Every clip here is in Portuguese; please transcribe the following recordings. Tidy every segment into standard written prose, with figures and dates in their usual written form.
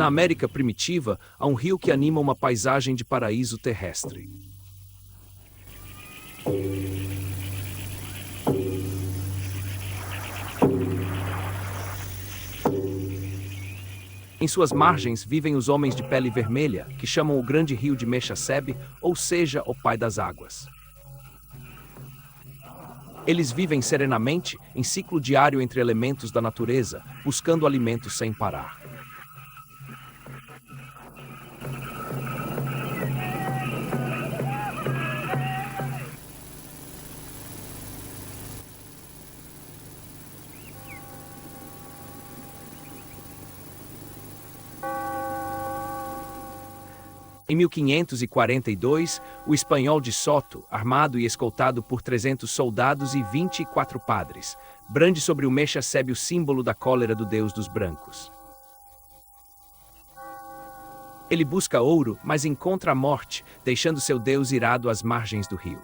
Na América primitiva, há um rio que anima uma paisagem de paraíso terrestre. Em suas margens vivem os homens de pele vermelha, que chamam o grande rio de Meshaseb, ou seja, o pai das águas. Eles vivem serenamente, em ciclo diário entre elementos da natureza, buscando alimento sem parar. Em 1542, o espanhol de Soto, armado e escoltado por 300 soldados e 24 padres, brande sobre o Meshaseb o símbolo da cólera do deus dos brancos. Ele busca ouro, mas encontra a morte, deixando seu deus irado às margens do rio.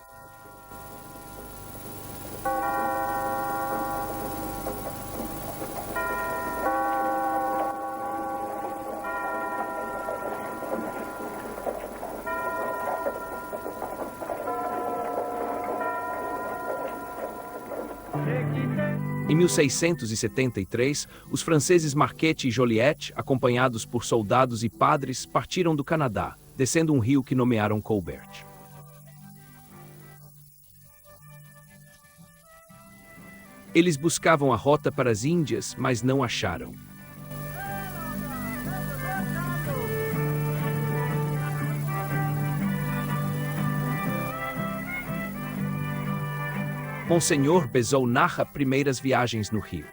Em 1673, os franceses Marquette e Joliette, acompanhados por soldados e padres, partiram do Canadá, descendo um rio que nomearam Colbert. Eles buscavam a rota para as Índias, mas não acharam. Monsenhor Bezou narra primeiras viagens no rio.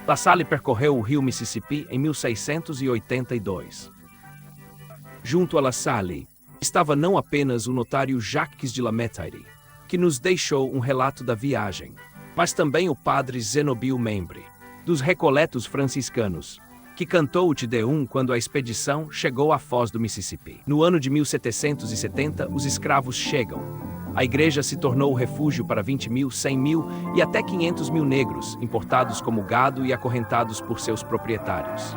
La Salle percorreu o rio Mississippi em 1682. Junto a La Salle, estava não apenas o notário Jacques de la Métairie, que nos deixou um relato da viagem, mas também o padre Zenobio Membre, dos Recoletos franciscanos, que cantou o Te Deum quando a expedição chegou à foz do Mississippi. No ano de 1770, os escravos chegam. A igreja se tornou o refúgio para 20.000, 100.000 e até 500.000 negros, importados como gado e acorrentados por seus proprietários.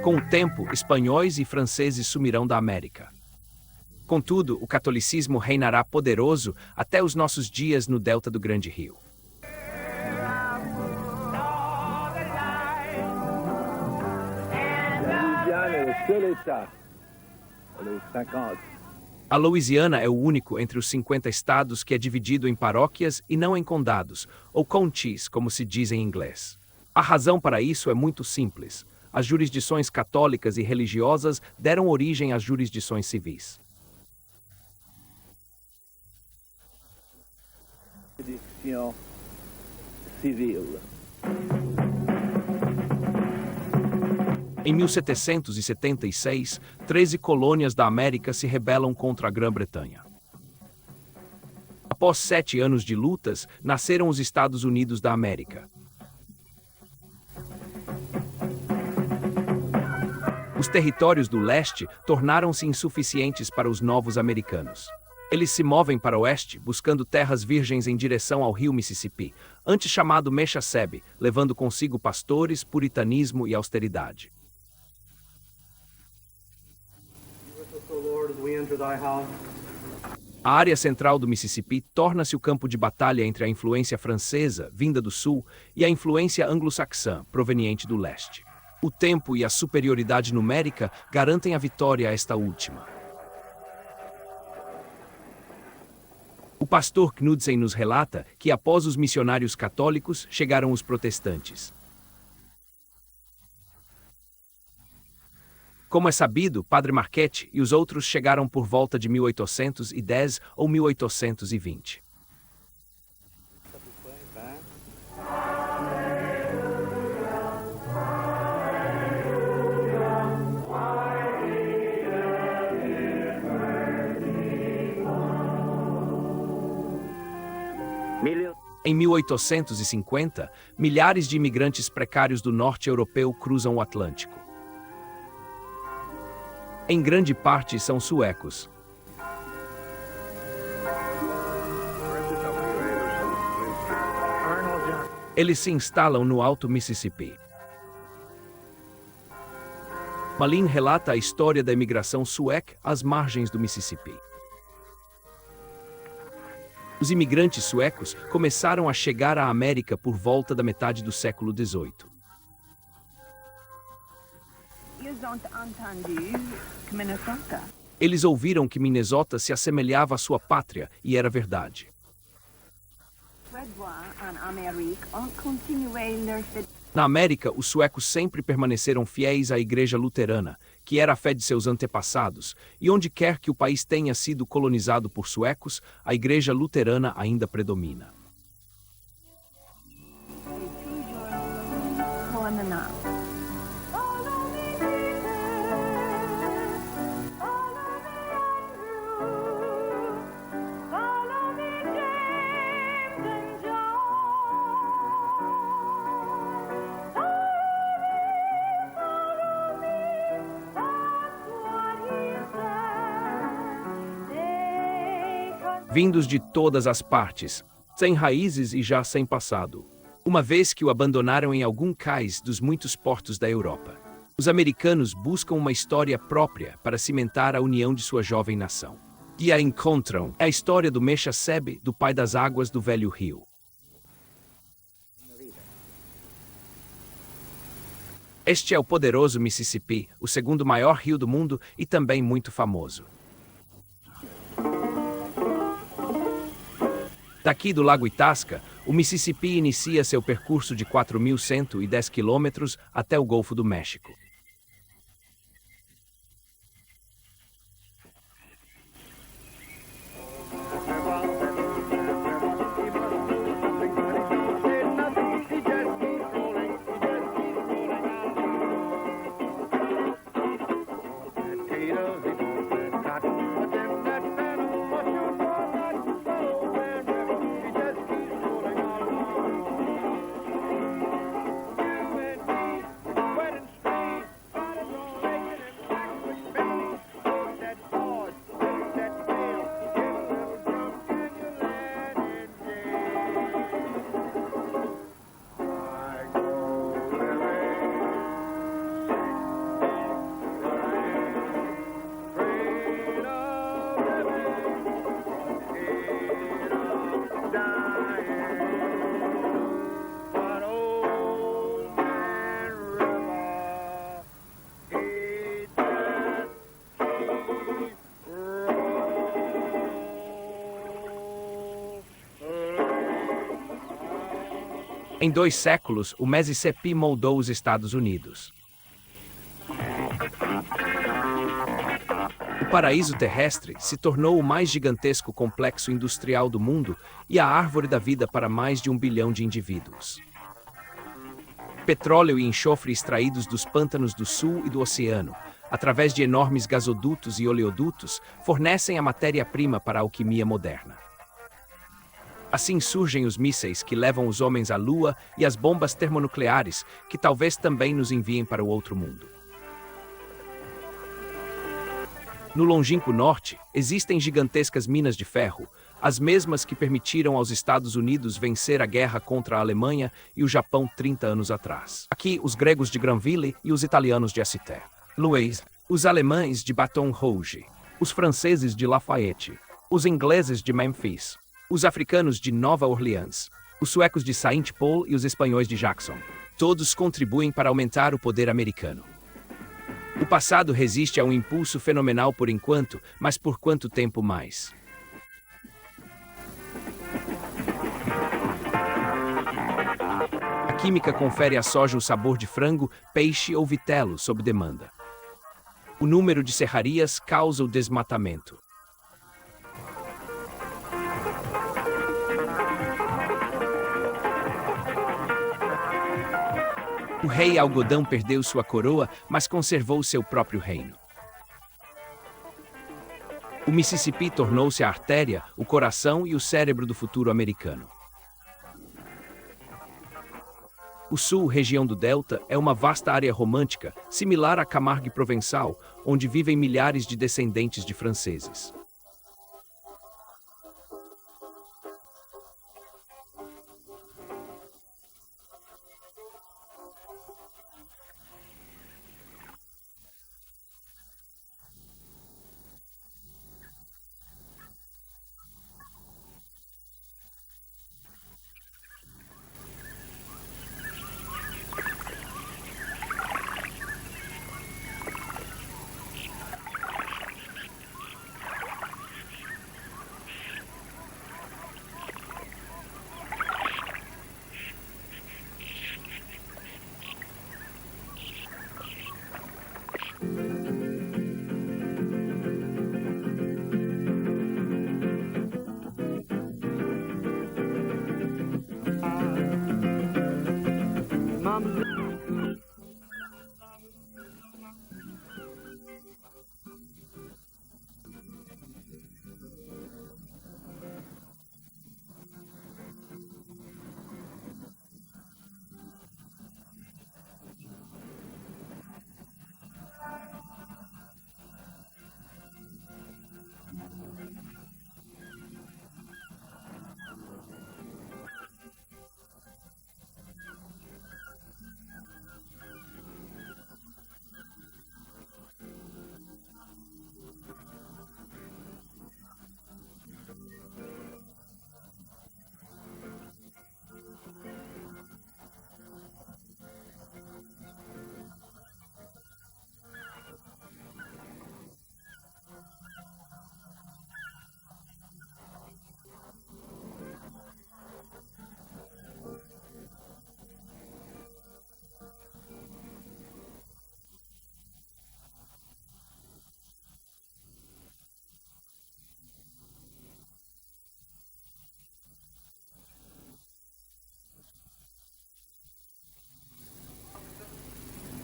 Com o tempo, espanhóis e franceses sumirão da América. Contudo, o catolicismo reinará poderoso até os nossos dias no delta do Grande Rio. A Louisiana é o único entre os 50 estados que é dividido em paróquias e não em condados, ou counties, como se diz em inglês. A razão para isso é muito simples. As jurisdições católicas e religiosas deram origem às jurisdições civis. Em 1776, 13 colônias da América se rebelam contra a Grã-Bretanha. Após 7 anos de lutas, nasceram os Estados Unidos da América. Os territórios do leste tornaram-se insuficientes para os novos americanos. Eles se movem para o oeste, buscando terras virgens em direção ao rio Mississippi, antes chamado Meshaseb, levando consigo pastores, puritanismo e austeridade. A área central do Mississippi torna-se o campo de batalha entre a influência francesa, vinda do sul, e a influência anglo-saxã, proveniente do leste. O tempo e a superioridade numérica garantem a vitória a esta última. O pastor Knudsen nos relata que após os missionários católicos chegaram os protestantes. Como é sabido, Padre Marquette e os outros chegaram por volta de 1810 ou 1820. Em 1850, milhares de imigrantes precários do norte europeu cruzam o Atlântico. Em grande parte são suecos. Eles se instalam no Alto Mississippi. Malin relata a história da imigração sueca às margens do Mississippi. Os imigrantes suecos começaram a chegar à América por volta da metade do século XVIII. Eles ouviram que Minnesota se assemelhava à sua pátria, e era verdade. Na América, os suecos sempre permaneceram fiéis à Igreja Luterana, que era a fé de seus antepassados, e onde quer que o país tenha sido colonizado por suecos, a Igreja Luterana ainda predomina. Vindos de todas as partes, sem raízes e já sem passado, uma vez que o abandonaram em algum cais dos muitos portos da Europa. Os americanos buscam uma história própria para cimentar a união de sua jovem nação. E a encontram é a história do Mecha Sebe, do pai das águas do velho rio. Este é o poderoso Mississippi, o segundo maior rio do mundo e também muito famoso. Daqui do Lago Itasca, o Mississippi inicia seu percurso de 4.110 quilômetros até o Golfo do México. Em 2 séculos, o Mississippi moldou os Estados Unidos. O paraíso terrestre se tornou o mais gigantesco complexo industrial do mundo e a árvore da vida para mais de 1 bilhão de indivíduos. Petróleo e enxofre extraídos dos pântanos do sul e do oceano, através de enormes gasodutos e oleodutos, fornecem a matéria-prima para a alquimia moderna. Assim surgem os mísseis que levam os homens à Lua e as bombas termonucleares, que talvez também nos enviem para o outro mundo. No longínquo norte, existem gigantescas minas de ferro, as mesmas que permitiram aos Estados Unidos vencer a guerra contra a Alemanha e o Japão 30 anos atrás. Aqui, os gregos de Granville e os italianos de Acité. Louis, os alemães de Baton Rouge, os franceses de Lafayette, os ingleses de Memphis, os africanos de Nova Orleans, os suecos de Saint Paul e os espanhóis de Jackson. Todos contribuem para aumentar o poder americano. O passado resiste a um impulso fenomenal por enquanto, mas por quanto tempo mais? A química confere à soja o sabor de frango, peixe ou vitelo sob demanda. O número de serrarias causa o desmatamento. O rei algodão perdeu sua coroa, mas conservou seu próprio reino. O Mississippi tornou-se a artéria, o coração e o cérebro do futuro americano. O sul, região do Delta, é uma vasta área romântica, similar à Camargue Provençal, onde vivem milhares de descendentes de franceses.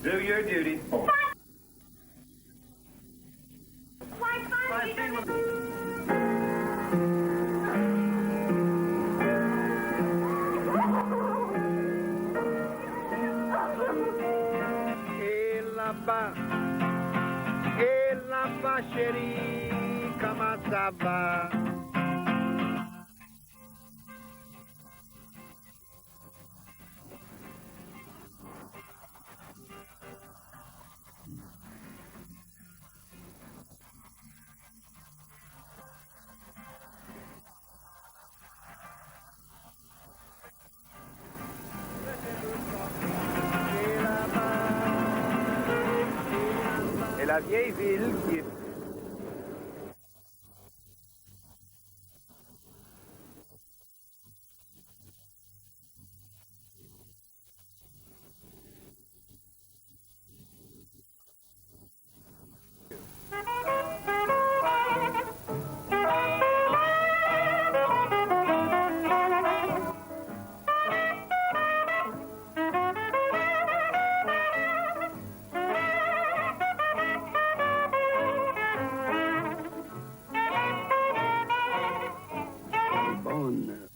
Do your duty. Elamba sheri kamasaba. Et la vieille ville qui est... bonne.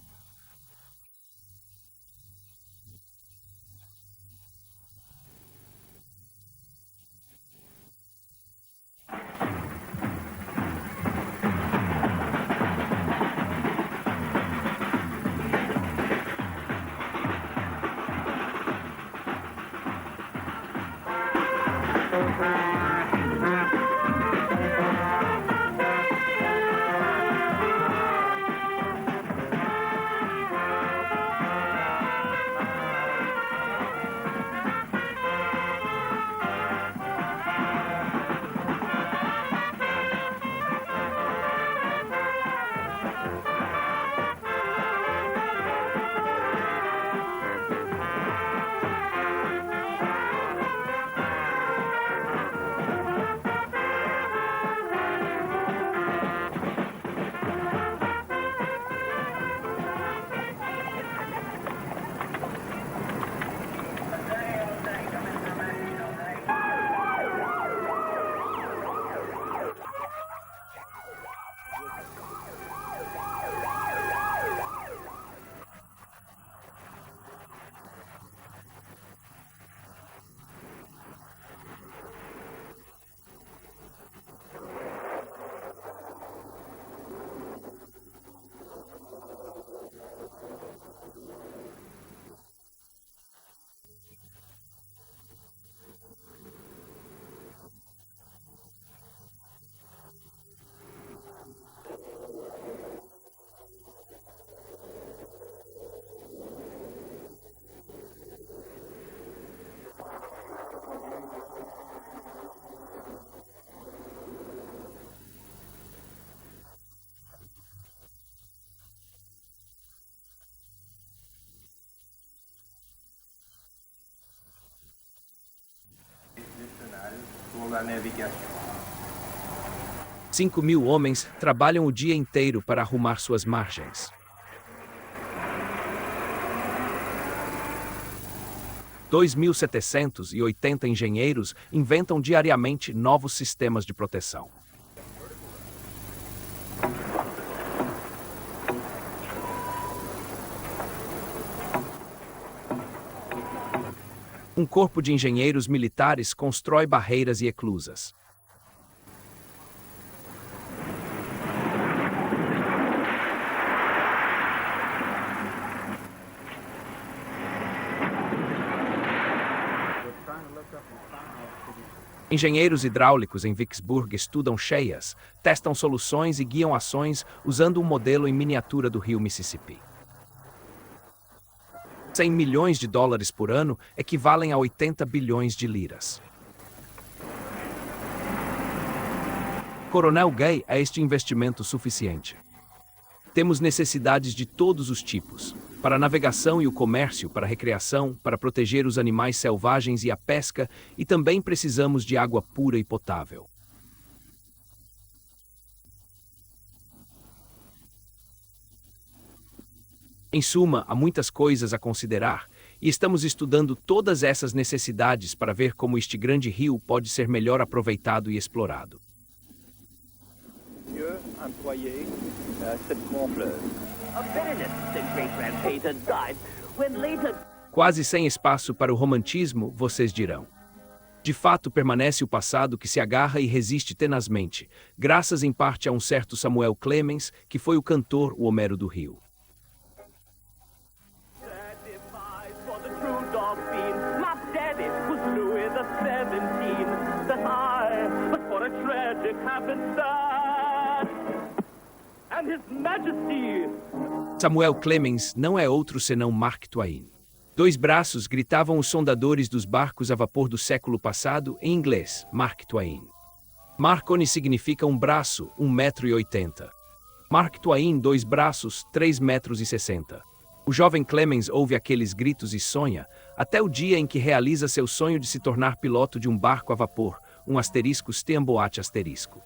la navigation. 5.000 homens trabalham o dia inteiro para arrumar suas margens. 2.780 engenheiros inventam diariamente novos sistemas de proteção. Um corpo de engenheiros militares constrói barreiras e eclusas. Engenheiros hidráulicos em Vicksburg estudam cheias, testam soluções e guiam ações usando um modelo em miniatura do rio Mississippi. 100 milhões de dólares por ano equivalem a 80 bilhões de liras. Coronel Gay, é este investimento suficiente? Temos necessidades de todos os tipos, para a navegação e o comércio, para a recreação, para proteger os animais selvagens e a pesca, e também precisamos de água pura e potável. Em suma, há muitas coisas a considerar, e estamos estudando todas essas necessidades para ver como este grande rio pode ser melhor aproveitado e explorado. Employé, cette gonfleuse. A baronet, the great rampager, died when later... Quase sem espaço para o romantismo, vocês dirão. De fato, permanece o passado que se agarra e resiste tenazmente, graças em parte a um certo Samuel Clemens, que foi o cantor, o Homero do Rio. Sad demise for the true Dauphin. My daddy was Louis XVII. That I, but for a tragic happenstance. And His Majesty... Samuel Clemens não é outro senão Mark Twain. 2 braços, gritavam os sondadores dos barcos a vapor do século passado, em inglês, Mark Twain. Marconi significa um braço, 1,80 m. Mark Twain, 2 braços, 3,60 m. O jovem Clemens ouve aqueles gritos e sonha, até o dia em que realiza seu sonho de se tornar piloto de um barco a vapor, um asterisco Steamboat asterisco.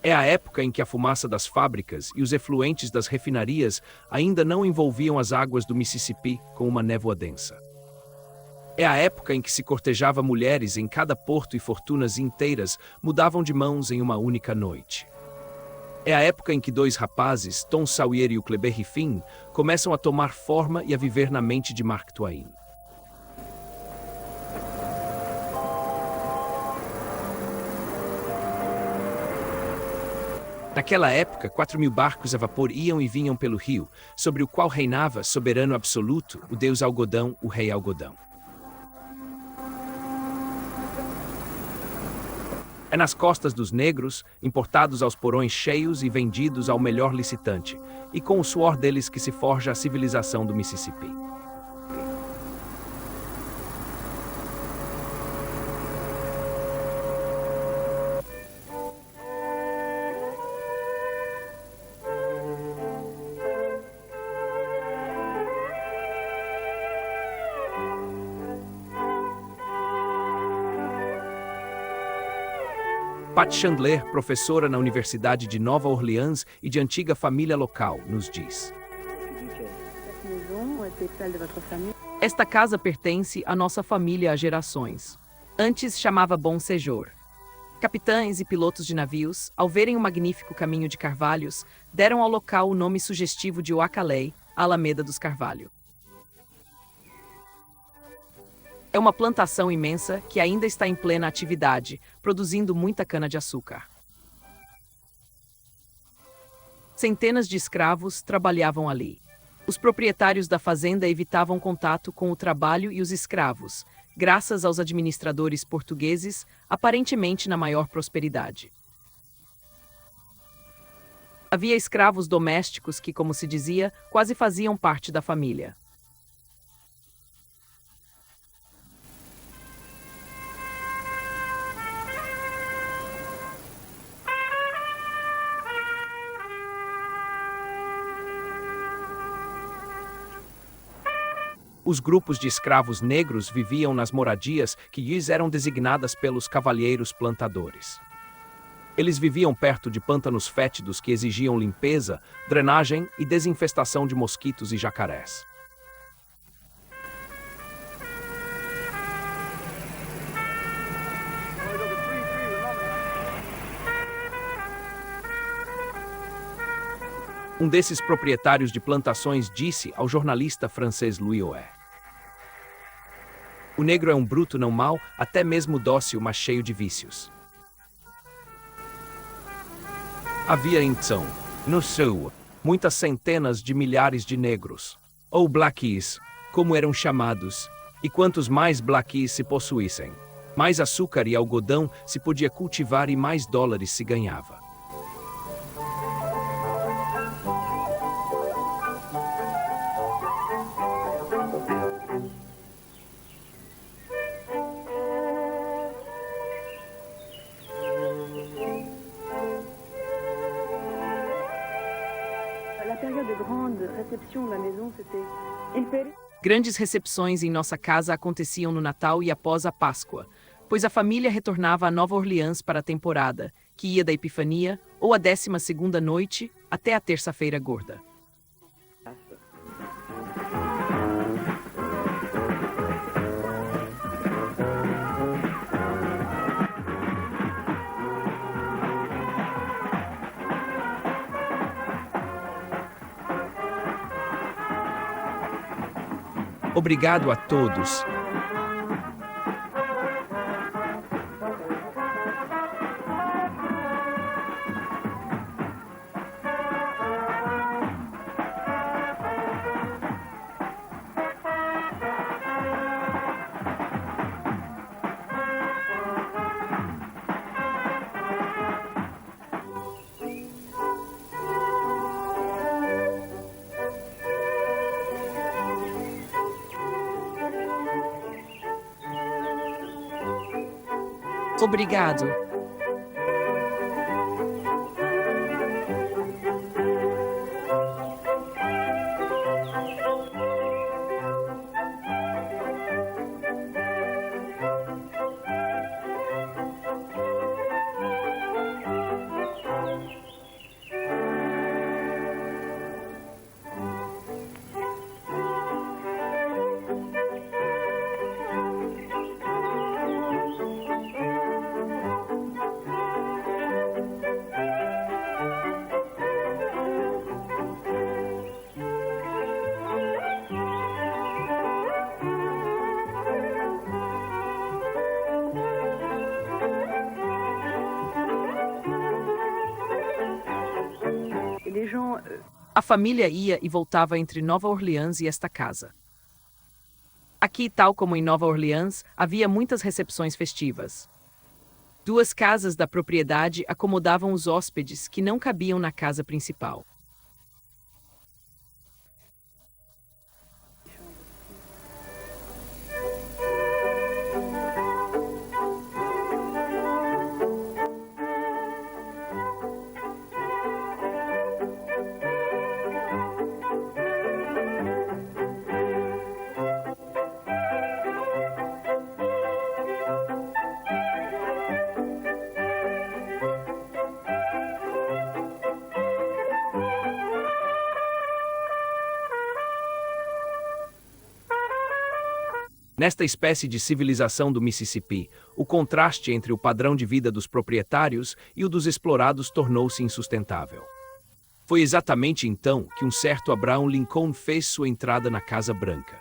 É a época em que a fumaça das fábricas e os efluentes das refinarias ainda não envolviam as águas do Mississippi com uma névoa densa. É a época em que se cortejava mulheres em cada porto e fortunas inteiras mudavam de mãos em uma única noite. É a época em que 2 rapazes, Tom Sawyer e Huckleberry Finn, começam a tomar forma e a viver na mente de Mark Twain. Naquela época, 4.000 barcos a vapor iam e vinham pelo rio, sobre o qual reinava, soberano absoluto, o deus Algodão, o rei Algodão. É nas costas dos negros, importados aos porões cheios e vendidos ao melhor licitante, e com o suor deles que se forja a civilização do Mississippi. Pat Chandler, professora na Universidade de Nova Orleans e de antiga família local, nos diz: Esta casa pertence à nossa família há gerações. Antes chamava Bom Sejour. Capitães e pilotos de navios, ao verem o magnífico caminho de carvalhos, deram ao local o nome sugestivo de Oakalei, a Alameda dos Carvalho. É uma plantação imensa que ainda está em plena atividade, produzindo muita cana-de-açúcar. Centenas de escravos trabalhavam ali. Os proprietários da fazenda evitavam contato com o trabalho e os escravos, graças aos administradores portugueses, aparentemente na maior prosperidade. Havia escravos domésticos que, como se dizia, quase faziam parte da família. Os grupos de escravos negros viviam nas moradias que lhes eram designadas pelos cavalheiros plantadores. Eles viviam perto de pântanos fétidos que exigiam limpeza, drenagem e desinfestação de mosquitos e jacarés. Um desses proprietários de plantações disse ao jornalista francês Louis Oé: "O negro é um bruto não mau, até mesmo dócil, mas cheio de vícios." Havia então, no sul, muitas centenas de milhares de negros, ou blackies, como eram chamados, e quantos mais blackies se possuíssem, mais açúcar e algodão se podia cultivar e mais dólares se ganhava. Grandes recepções em nossa casa aconteciam no Natal e após a Páscoa, pois a família retornava a Nova Orleans para a temporada, que ia da Epifania, ou a 12ª noite, até a Terça-feira Gorda. Obrigado a todos. Obrigado. A família ia e voltava entre Nova Orleans e esta casa. Aqui, tal como em Nova Orleans, havia muitas recepções festivas. 2 casas da propriedade acomodavam os hóspedes que não cabiam na casa principal. Nesta espécie de civilização do Mississippi, o contraste entre o padrão de vida dos proprietários e o dos explorados tornou-se insustentável. Foi exatamente então que um certo Abraham Lincoln fez sua entrada na Casa Branca.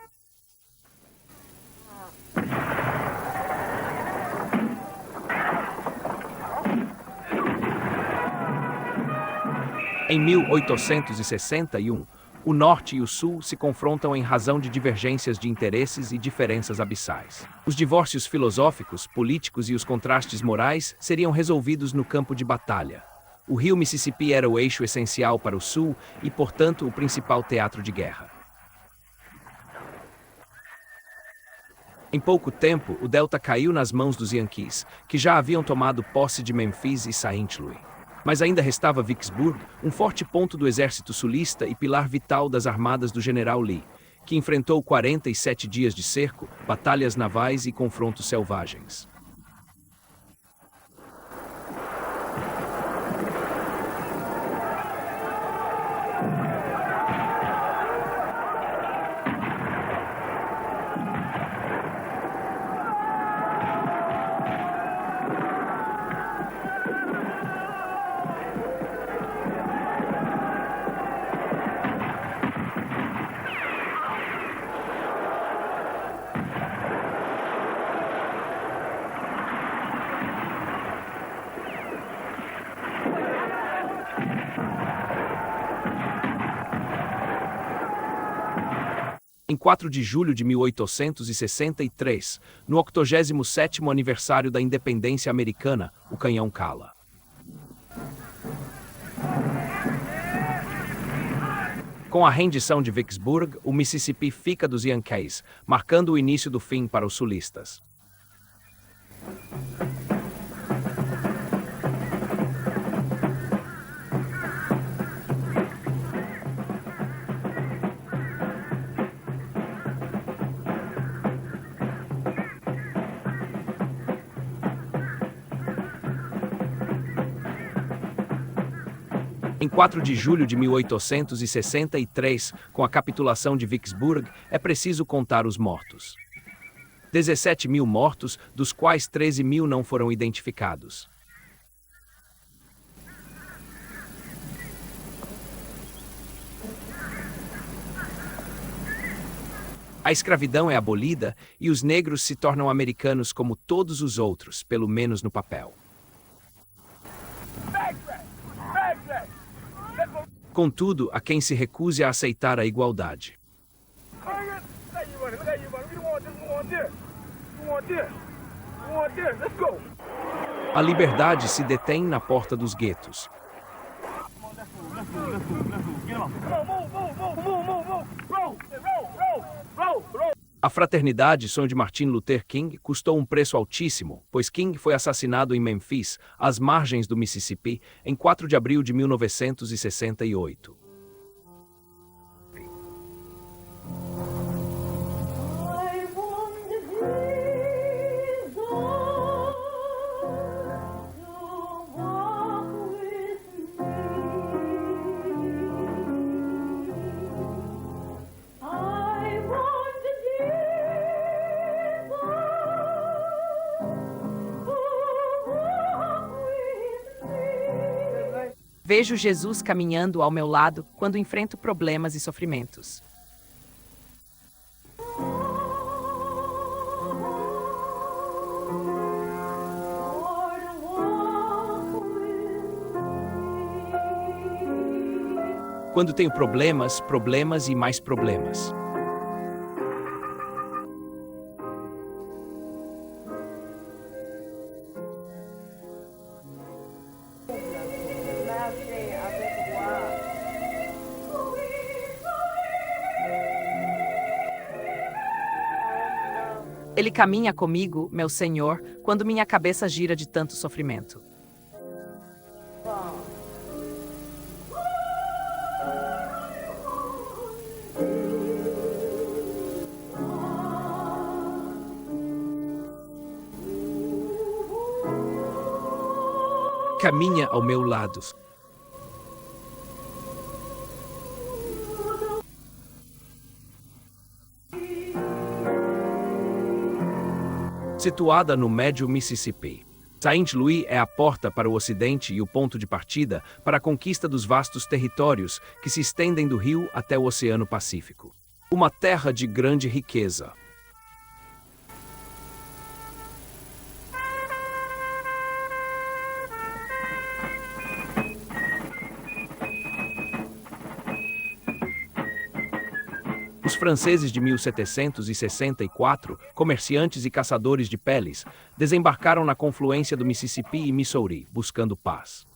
Em 1861, o Norte e o Sul se confrontam em razão de divergências de interesses e diferenças abissais. Os divórcios filosóficos, políticos e os contrastes morais seriam resolvidos no campo de batalha. O rio Mississippi era o eixo essencial para o Sul e, portanto, o principal teatro de guerra. Em pouco tempo, o delta caiu nas mãos dos Yankees, que já haviam tomado posse de Memphis e Saint Louis. Mas ainda restava Vicksburg, um forte ponto do exército sulista e pilar vital das armadas do general Lee, que enfrentou 47 dias de cerco, batalhas navais e confrontos selvagens. Em 4 de julho de 1863, no 87º aniversário da independência americana, o canhão cala. Com a rendição de Vicksburg, o Mississippi fica dos Yankees, marcando o início do fim para os sulistas. Em 4 de julho de 1863, com a capitulação de Vicksburg, é preciso contar os mortos. 17.000 mortos, dos quais 13.000 não foram identificados. A escravidão é abolida e os negros se tornam americanos como todos os outros, pelo menos no papel. Contudo, há quem se recuse a aceitar a igualdade. A liberdade se detém na porta dos guetos. A fraternidade, sonho de Martin Luther King, custou um preço altíssimo, pois King foi assassinado em Memphis, às margens do Mississippi, em 4 de abril de 1968. Vejo Jesus caminhando ao meu lado quando enfrento problemas e sofrimentos. Quando tenho problemas, problemas e mais problemas. Ele caminha comigo, meu Senhor, quando minha cabeça gira de tanto sofrimento. Caminha ao meu lado. Situada no médio Mississippi, Saint Louis é a porta para o ocidente e o ponto de partida para a conquista dos vastos territórios que se estendem do rio até o Oceano Pacífico. Uma terra de grande riqueza. Os franceses de 1764, comerciantes e caçadores de peles, desembarcaram na confluência do Mississippi e Missouri, buscando paz.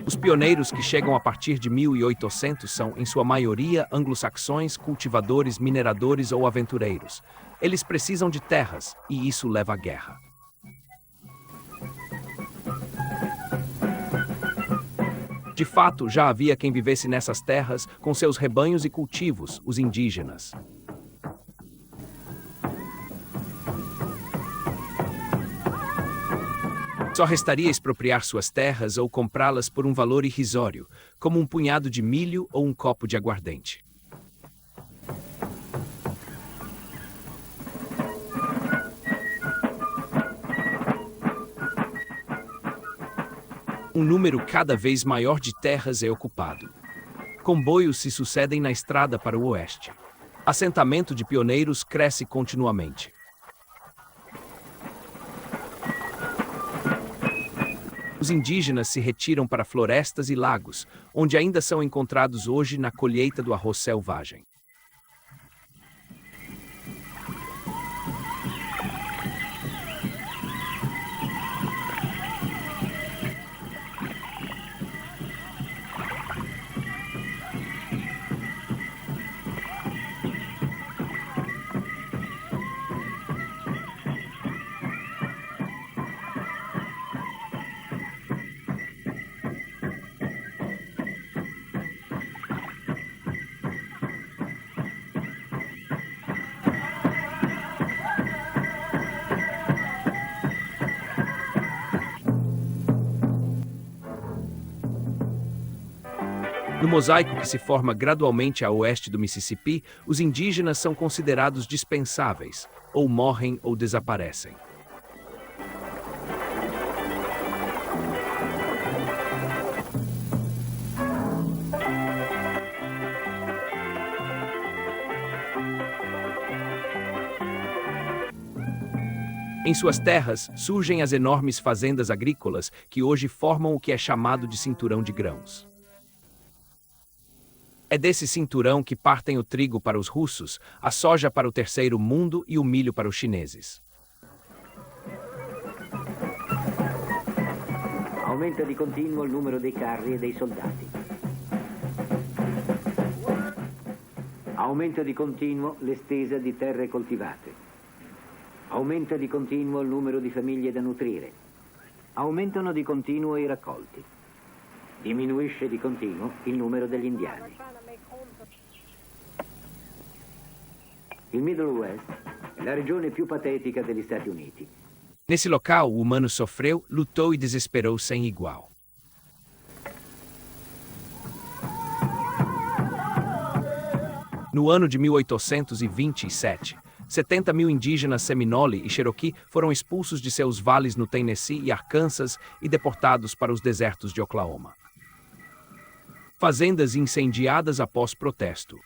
Os pioneiros que chegam a partir de 1800 são, em sua maioria, anglo-saxões, cultivadores, mineradores ou aventureiros. Eles precisam de terras, e isso leva à guerra. De fato, já havia quem vivesse nessas terras com seus rebanhos e cultivos, os indígenas. Só restaria expropriar suas terras ou comprá-las por um valor irrisório, como um punhado de milho ou um copo de aguardente. Um número cada vez maior de terras é ocupado. Comboios se sucedem na estrada para o oeste. Assentamento de pioneiros cresce continuamente. Os indígenas se retiram para florestas e lagos, onde ainda são encontrados hoje na colheita do arroz selvagem. No mosaico que se forma gradualmente a oeste do Mississippi, os indígenas são considerados dispensáveis, ou morrem ou desaparecem. Em suas terras, surgem as enormes fazendas agrícolas que hoje formam o que é chamado de cinturão de grãos. É desse cinturão que partem o trigo para os russos, a soja para o terceiro mundo e o milho para os chineses. Aumenta di continuo il numero dei carri e dei soldati. Aumenta di continuo l'estesa di terre coltivate. Aumenta di continuo il numero di famiglie da nutrire. Aumentano di continuo i raccolti. Diminuisce di continuo il numero degli indiani. Il Middle West è la regione più patetica degli Stati Uniti. Nesse local, o humano sofreu, lutou e desesperou sem igual. No ano de 1827, 70 mil indígenas Seminole e Cherokee foram expulsos de seus vales no Tennessee e Arkansas e deportados para os desertos de Oklahoma. Fazendas incendiadas após protesto.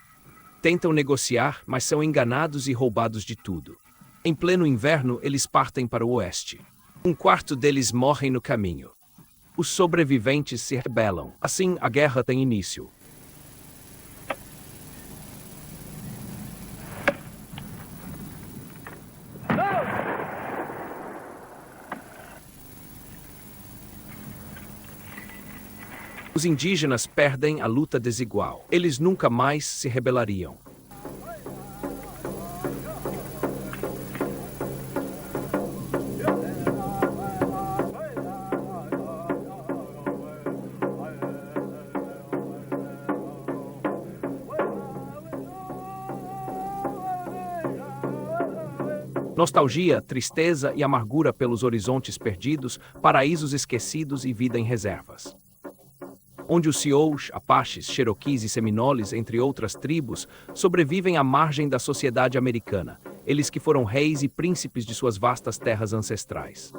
Tentam negociar, mas são enganados e roubados de tudo. Em pleno inverno, eles partem para o oeste. Um quarto deles morrem no caminho. Os sobreviventes se rebelam. Assim, a guerra tem início. Os indígenas perdem a luta desigual. Eles nunca mais se rebelariam. Nostalgia, tristeza e amargura pelos horizontes perdidos, paraísos esquecidos e vida em reservas. Onde os Sioux, Apaches, Cherokees e Seminoles, entre outras tribos, sobrevivem à margem da sociedade americana, eles que foram reis e príncipes de suas vastas terras ancestrais.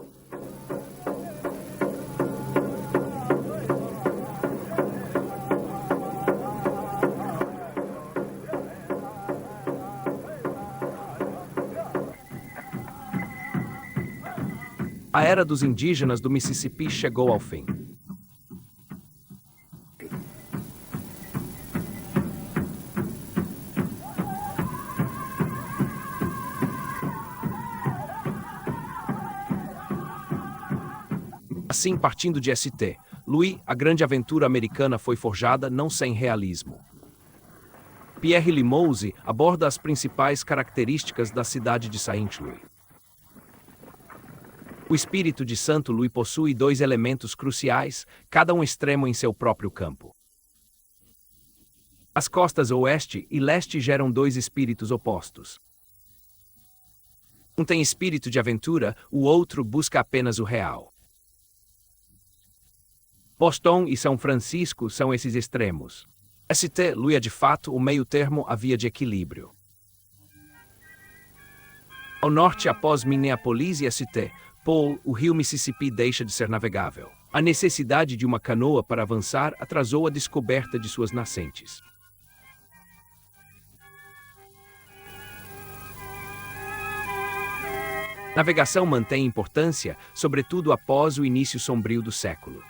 A era dos indígenas do Mississippi chegou ao fim. Assim, partindo de St. Louis, a grande aventura americana foi forjada não sem realismo. Pierre Limouse aborda as principais características da cidade de Saint-Louis. O espírito de Santo Louis possui dois elementos cruciais, cada um extremo em seu próprio campo. As costas oeste e leste geram dois espíritos opostos. Um tem espírito de aventura, o outro busca apenas o real. Boston e São Francisco são esses extremos. St. Louis é de fato o meio-termo, a via de equilíbrio. Ao norte, após Minneapolis e St. Paul, o rio Mississippi deixa de ser navegável. A necessidade de uma canoa para avançar atrasou a descoberta de suas nascentes. Navegação mantém importância, sobretudo após o início sombrio do século.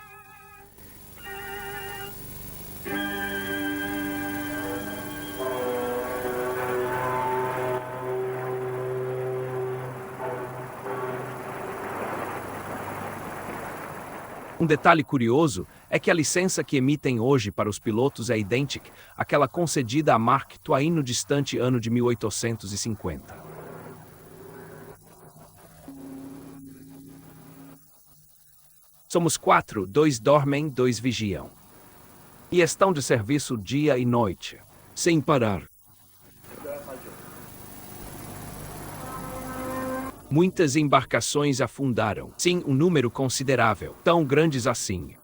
Um detalhe curioso é que a licença que emitem hoje para os pilotos é idêntica àquela concedida a Mark Twain no distante ano de 1850. Somos 4, 2 dormem, 2 vigiam. E estão de serviço dia e noite, sem parar. Muitas embarcações afundaram. Sim, um número considerável, tão grandes assim.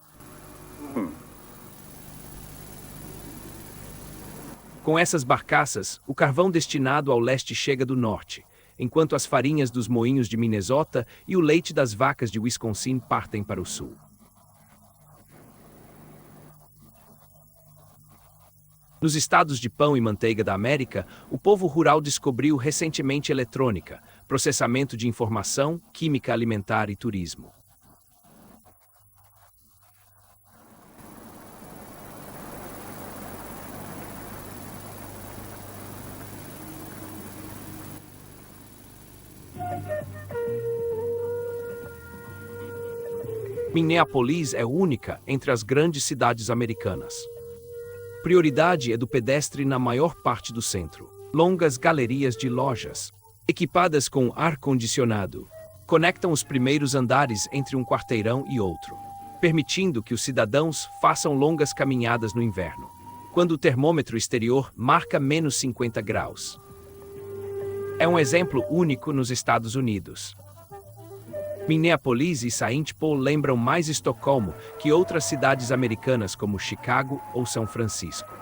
Com essas barcaças, o carvão destinado ao leste chega do norte, enquanto as farinhas dos moinhos de Minnesota e o leite das vacas de Wisconsin partem para o sul. Nos estados de pão e manteiga da América, o povo rural descobriu recentemente eletrônica, processamento de informação, química alimentar e turismo. Minneapolis é única entre as grandes cidades americanas. Prioridade é do pedestre na maior parte do centro. Longas galerias de lojas, equipadas com ar-condicionado, conectam os primeiros andares entre um quarteirão e outro, permitindo que os cidadãos façam longas caminhadas no inverno, quando o termômetro exterior marca menos 50 graus. É um exemplo único nos Estados Unidos. Minneapolis e Saint Paul lembram mais Estocolmo que outras cidades americanas como Chicago ou São Francisco.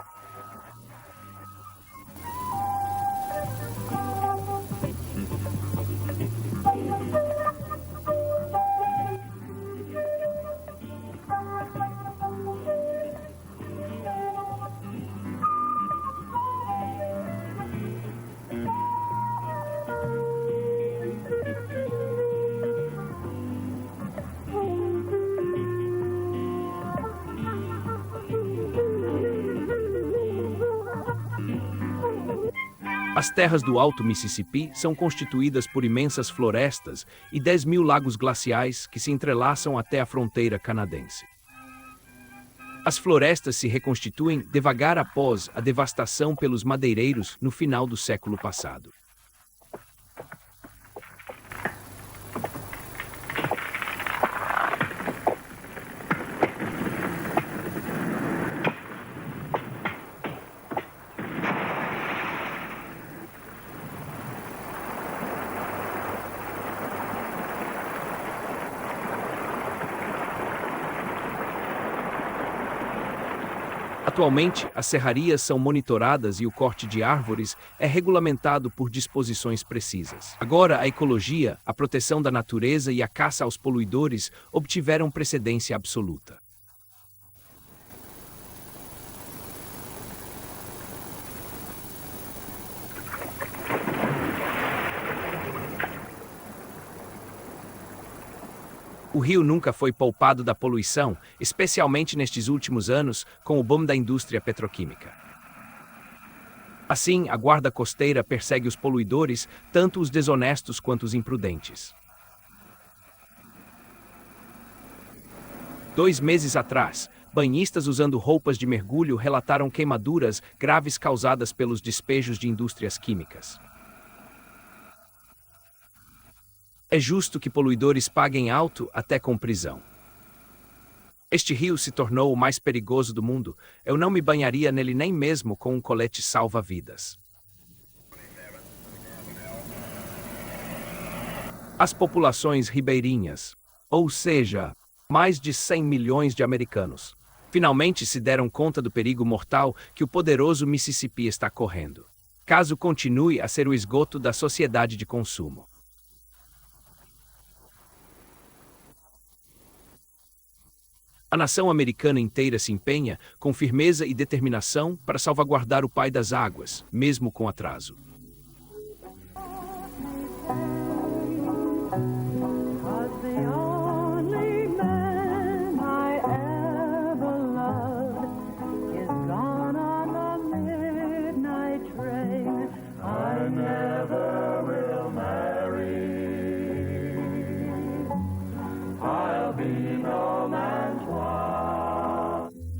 As terras do Alto Mississippi são constituídas por imensas florestas e 10.000 lagos glaciais que se entrelaçam até a fronteira canadense. As florestas se reconstituem devagar após a devastação pelos madeireiros no final do século passado. Atualmente, as serrarias são monitoradas e o corte de árvores é regulamentado por disposições precisas. Agora, a ecologia, a proteção da natureza e a caça aos poluidores obtiveram precedência absoluta. O rio nunca foi poupado da poluição, especialmente nestes últimos anos, com o boom da indústria petroquímica. Assim, a guarda costeira persegue os poluidores, tanto os desonestos quanto os imprudentes. 2 meses atrás, Banhistas usando roupas de mergulho relataram queimaduras graves causadas pelos despejos de indústrias químicas. É justo que poluidores paguem alto até com prisão. Este rio se tornou o mais perigoso do mundo. Eu não me banharia nele nem mesmo com um colete salva-vidas. As populações ribeirinhas, ou seja, mais de 100 milhões de americanos, finalmente se deram conta do perigo mortal que o poderoso Mississippi está correndo, caso continue a ser o esgoto da sociedade de consumo. A nação americana inteira se empenha com firmeza e determinação para salvaguardar o pai das águas, mesmo com atraso.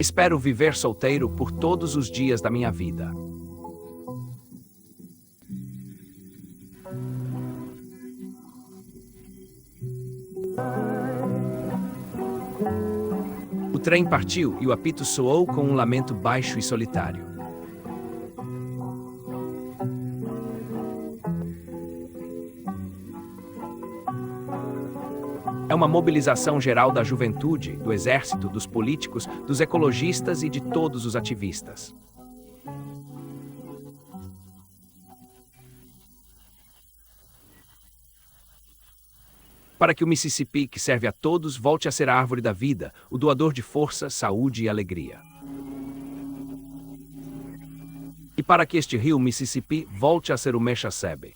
Espero viver solteiro por todos os dias da minha vida. O trem partiu e o apito soou com um lamento baixo e solitário. É uma mobilização geral da juventude, do exército, dos políticos, dos ecologistas e de todos os ativistas. Para que o Mississippi, que serve a todos, volte a ser a árvore da vida, o doador de força, saúde e alegria. E para que este rio Mississippi volte a ser o Meshasebe.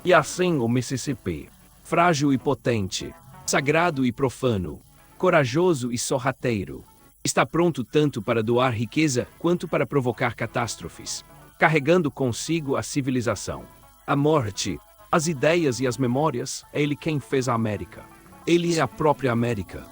E assim o Mississippi, frágil e potente, sagrado e profano, corajoso e sorrateiro, está pronto tanto para doar riqueza quanto para provocar catástrofes, carregando consigo a civilização, a morte, as ideias e as memórias. É ele quem fez a América. Ele é a própria América.